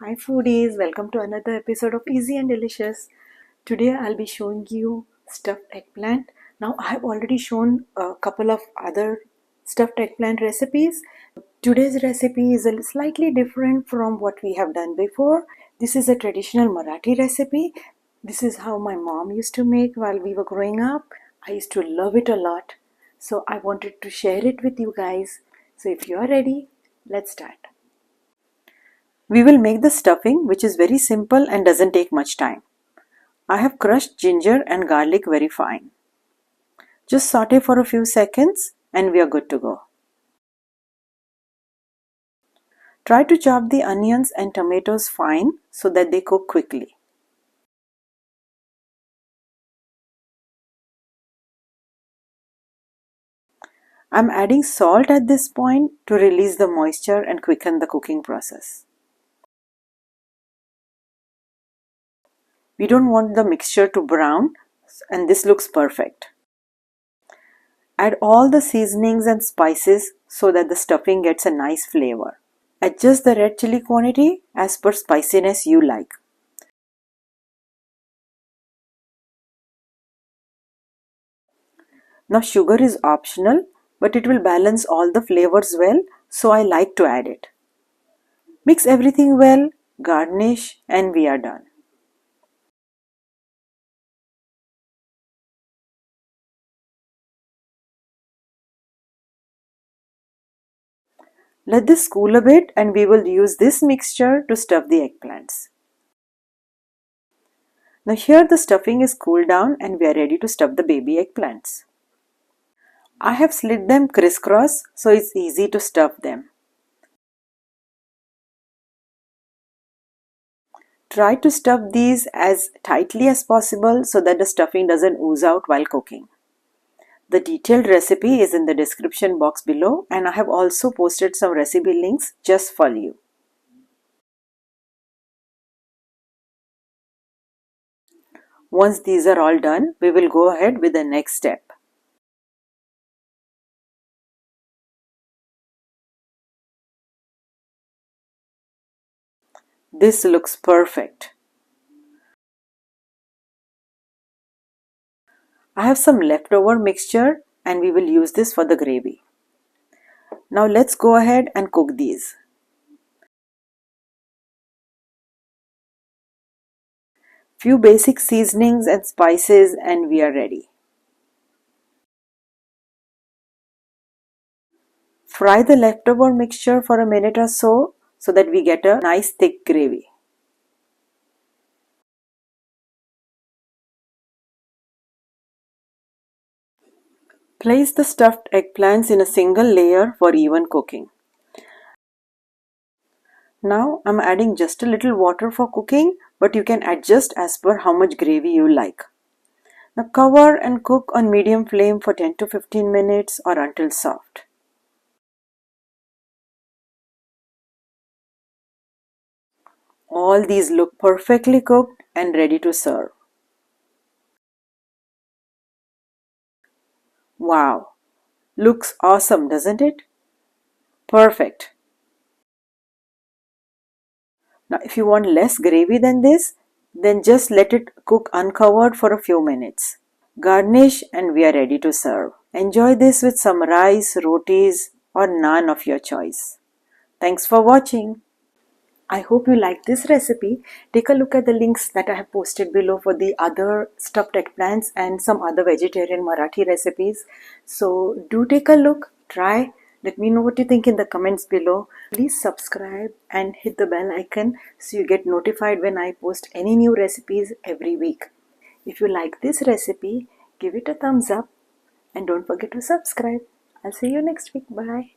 Hi foodies, welcome to another episode of Easy and Delicious. Today I'll be showing you stuffed eggplant. Now I have already shown a couple of other stuffed eggplant recipes. Today's recipe is a slightly different from what we have done before. This is a traditional Marathi recipe. This is how my mom used to make while we were growing up. I used to love it a lot. So I wanted to share it with you guys. So if you are ready, let's start. We will make the stuffing, which is very simple and doesn't take much time. I have crushed ginger and garlic very fine. Just saute for a few seconds and we are good to go. Try to chop the onions and tomatoes fine so that they cook quickly. I'm adding salt at this point to release the moisture and quicken the cooking process. We don't want the mixture to brown, and this looks perfect. Add all the seasonings and spices so that the stuffing gets a nice flavor. Adjust the red chili quantity as per spiciness you like. Now sugar is optional, but it will balance all the flavors well, so I like to add it. Mix everything well, garnish, and we are done. Let this cool a bit and we will use this mixture to stuff the eggplants. Now here the stuffing is cooled down and we are ready to stuff the baby eggplants. I have slit them crisscross so it's easy to stuff them. Try to stuff these as tightly as possible so that the stuffing doesn't ooze out while cooking. The detailed recipe is in the description box below and I have also posted some recipe links just for you. Once these are all done, we will go ahead with the next step. This looks perfect. I have some leftover mixture and we will use this for the gravy. Now let's go ahead and cook these. Few basic seasonings and spices and we are ready. Fry the leftover mixture for a minute or so that we get a nice thick gravy. Place the stuffed eggplants in a single layer for even cooking. Now I'm adding just a little water for cooking, but you can adjust as per how much gravy you like. Now cover and cook on medium flame for 10 to 15 minutes or until soft. All these look perfectly cooked and ready to serve. Wow, looks awesome, doesn't it? Perfect. Now if you want less gravy than this, then just let it cook uncovered for a few minutes. Garnish and we are ready to serve. Enjoy this with some rice, rotis or naan of your choice. Thanks for watching. I hope you like this recipe. Take a look at the links that I have posted below for the other stuffed eggplants and some other vegetarian Marathi recipes. So do take a look, try. Let me know what you think in the comments below. Please subscribe and hit the bell icon so you get notified when I post any new recipes every week. If you like this recipe, give it a thumbs up and don't forget to subscribe. I'll see you next week. Bye.